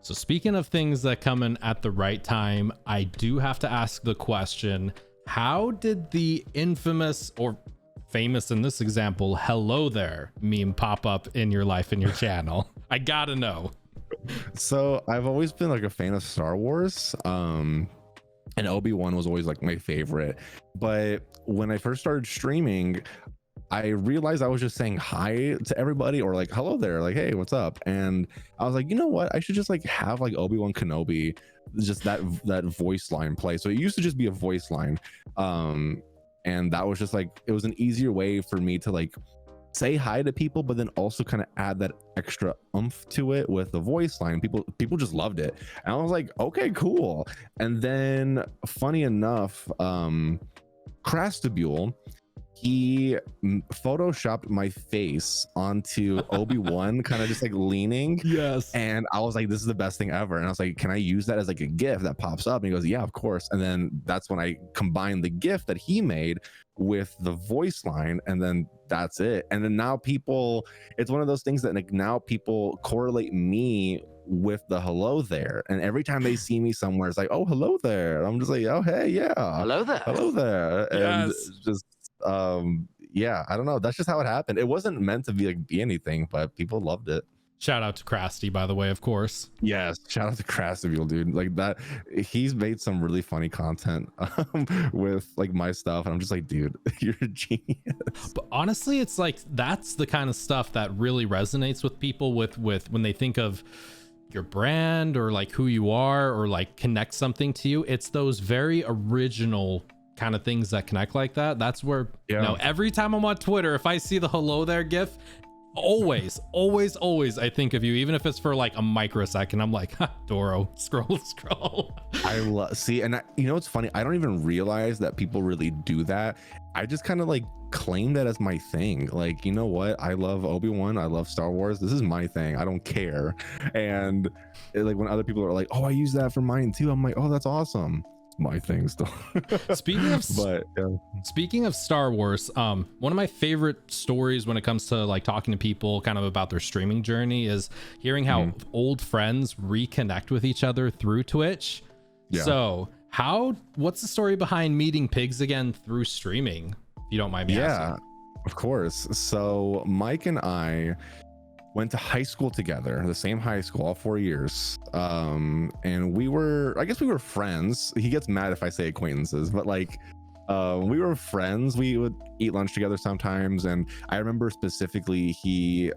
So speaking of things that come in at the right time, I do have to ask the question, how did the infamous, or famous in this example, hello there meme pop up in your life and your channel? I gotta know. So I've always been like a fan of Star Wars. And Obi-Wan was always like my favorite. But when I first started streaming, I realized I was just saying hi to everybody, or like hello there, like hey, what's up? And I was like, you know what, I should just like have like Obi-Wan Kenobi, just that voice line play. So it used to just be a voice line, and that was just like, it was an easier way for me to like say hi to people, but then also kind of add that extra oomph to it with the voice line. People just loved it, and I was like, okay, cool. And then funny enough, Crastabule, he photoshopped my face onto Obi-Wan, kind of just like leaning. Yes. And I was like, this is the best thing ever. And I was like, can I use that as like a GIF that pops up? And he goes, yeah, of course. And then that's when I combined the GIF that he made with the voice line, and then that's it. And then now people, it's one of those things that like now people correlate me with the hello there, and every time they see me somewhere, it's like, oh, hello there. I'm just like, oh, hey, yeah, Hello there. hello there. And Yes. just yeah, I don't know, that's just how it happened. It wasn't meant to be anything, but people loved it. Shout out to Krusty, by the way, of course. Yes, shout out to Crastabule, dude. Like that, he's made some really funny content with like my stuff, and I'm just like, dude, you're a genius. But honestly, it's like that's the kind of stuff that really resonates with people with when they think of your brand or like who you are or like connect something to you. It's those very original kind of things that connect like that. That's where, you know, every time I'm on Twitter, if I see the hello there gif, always I think of you, even if it's for like a microsecond. I'm like, ha, Doro, scroll. I love, see, and you know what's funny, I don't even realize that people really do that. I just kind of like claim that as my thing. Like, you know what, I love Obi-Wan, I love Star Wars, this is my thing, I don't care. And like when other people are like, oh, I use that for mine too, I'm like, oh, that's awesome. My thing still. Speaking of but yeah. Speaking of Star Wars, one of my favorite stories when it comes to like talking to people kind of about their streaming journey is hearing how old friends reconnect with each other through Twitch. Yeah. So what's the story behind meeting pigs again through streaming, if you don't mind me asking? Of course. So Mike and I went to high school together, the same high school, all 4 years. And we were friends. He gets mad if I say acquaintances, but like, we were friends. We would eat lunch together sometimes. And I remember specifically,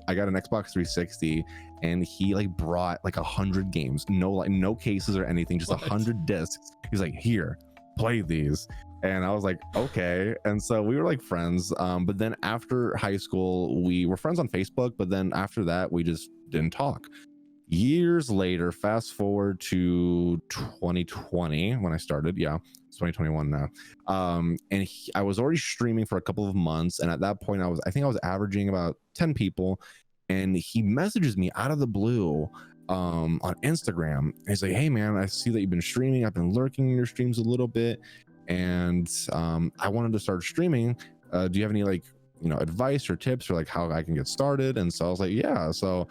I got an Xbox 360 and he like brought like 100 games, no cases or anything, just 100 discs. He's like, here, play these. And I was like, okay. And so we were like friends. But then after high school, we were friends on Facebook. But then after that, we just didn't talk. Years later, fast forward to 2020 when I started. Yeah, it's 2021 now. And I was already streaming for a couple of months. And at that point, I think I was averaging about 10 people. And he messages me out of the blue on Instagram. And he's like, hey, man, I see that you've been streaming. I've been lurking in your streams a little bit. And I wanted to start streaming. Do you have any like, you know, advice or tips or like how I can get started? And so I was like, yeah. So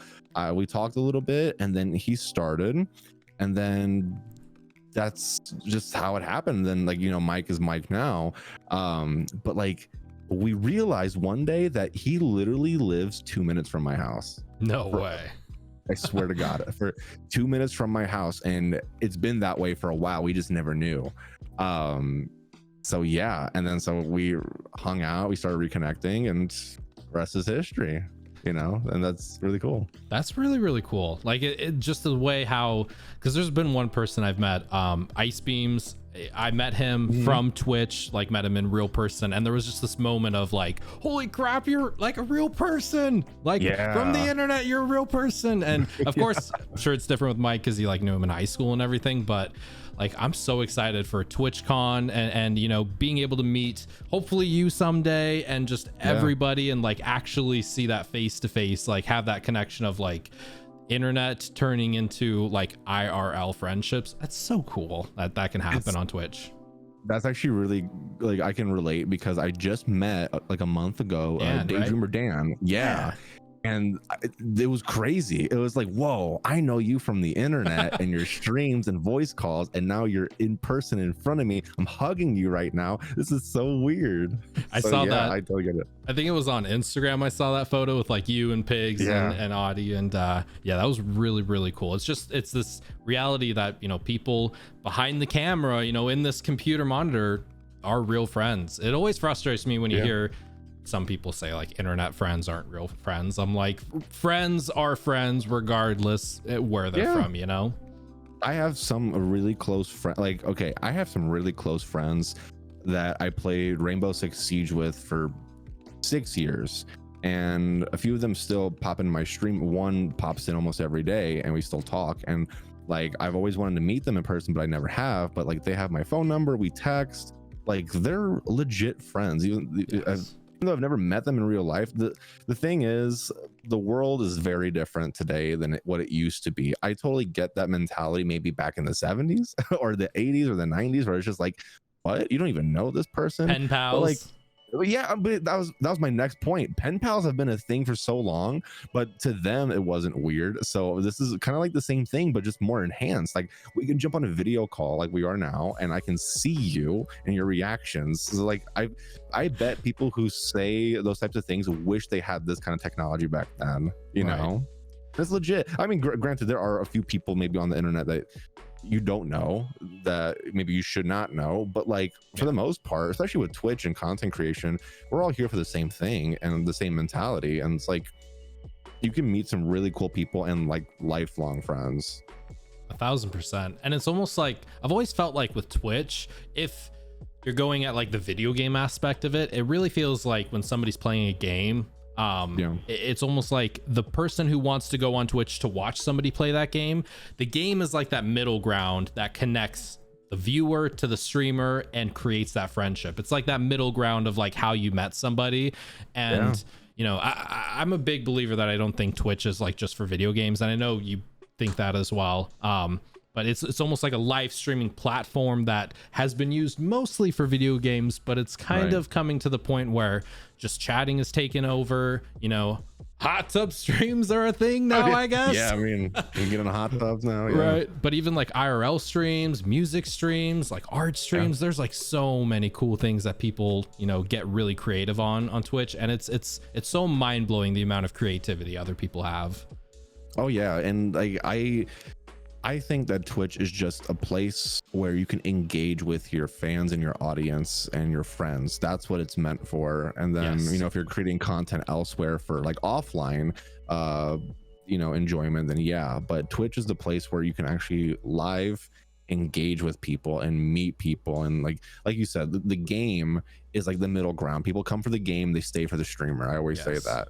we talked a little bit, and then he started, and then that's just how it happened. Then like, you know, Mike is Mike now. But like we realized one day that he literally lives 2 minutes from my house. No way. I swear to God, for 2 minutes from my house. And it's been that way for a while. We just never knew. So yeah. And then so we hung out, we started reconnecting, and the rest is history, you know, and that's really cool. That's really, really cool. Like it just the way how, because there's been one person I've met, Ice Beams. I met him from Twitch, like met him in real person, and there was just this moment of like, holy crap, you're like a real person, like from the internet, you're a real person. And of course, I'm sure it's different with Mike because he like knew him in high school and everything, but like I'm so excited for TwitchCon and you know, being able to meet hopefully you someday and just everybody and like actually see that face to face, like have that connection of like internet turning into like IRL friendships. That's so cool that can happen on Twitch. That's actually really, like, I can relate because I just met like a month ago, Dan, Daydreamer right? Dan. Yeah. and it was crazy. It was like, whoa, I know you from the internet and your streams and voice calls, and now you're in person in front of me. I'm hugging you right now. This is so weird. I saw that. I totally get it. I think it was on Instagram. I saw that photo with like you and Pigs and Audie, and yeah, that was really, really cool. It's this reality that, you know, people behind the camera, you know, in this computer monitor are real friends. It always frustrates me when you hear some people say like internet friends aren't real friends. I'm like, friends are friends regardless where they're from, you know? I have some really close friends. Like, okay, I have some really close friends that I played Rainbow Six Siege with for 6 years, and a few of them still pop in my stream. One pops in almost every day, and we still talk. And like, I've always wanted to meet them in person, but I never have. But like, they have my phone number, we text. Like, they're legit friends. Even though I've never met them in real life, the thing is, the world is very different today than what it used to be. I totally get that mentality, maybe back in the 70s or the 80s or the 90s, where it's just like, what? You don't even know this person? Pen pals. But like, yeah, but that was my next point. Pen pals have been a thing for so long, but to them it wasn't weird. So this is kind of like the same thing, but just more enhanced. Like, we can jump on a video call like we are now, and I can see you and your reactions. So like, I bet people who say those types of things wish they had this kind of technology back then, you know? It's legit. I mean, granted, there are a few people maybe on the internet that you don't know, that maybe you should not know, but like, for the most part, especially with Twitch and content creation, we're all here for the same thing and the same mentality. And it's like, you can meet some really cool people and like lifelong friends. 1000%. And it's almost like, I've always felt like with Twitch, if you're going at like the video game aspect of it, it really feels like when somebody's playing a game, it's almost like the person who wants to go on Twitch to watch somebody play that game, the game is like that middle ground that connects the viewer to the streamer and creates that friendship. It's like that middle ground of like how you met somebody. And you know, I'm a big believer that I don't think Twitch is like just for video games, and I know you think that as well. But it's almost like a live streaming platform that has been used mostly for video games, but it's kind of coming to the point where just chatting is taken over. You know, hot tub streams are a thing now, I guess. Yeah, I mean, you get in hot tubs now. Yeah. Right. But even like IRL streams, music streams, like art streams, there's like so many cool things that people, you know, get really creative on Twitch. And it's so mind blowing the amount of creativity other people have. Oh yeah. And like, I think that Twitch is just a place where you can engage with your fans and your audience and your friends. That's what it's meant for. And then, you know, if you're creating content elsewhere for like offline, you know, enjoyment, then yeah. But Twitch is the place where you can actually live engage with people and meet people. And like you said, the game is like the middle ground. People come for the game, they stay for the streamer. I always say that.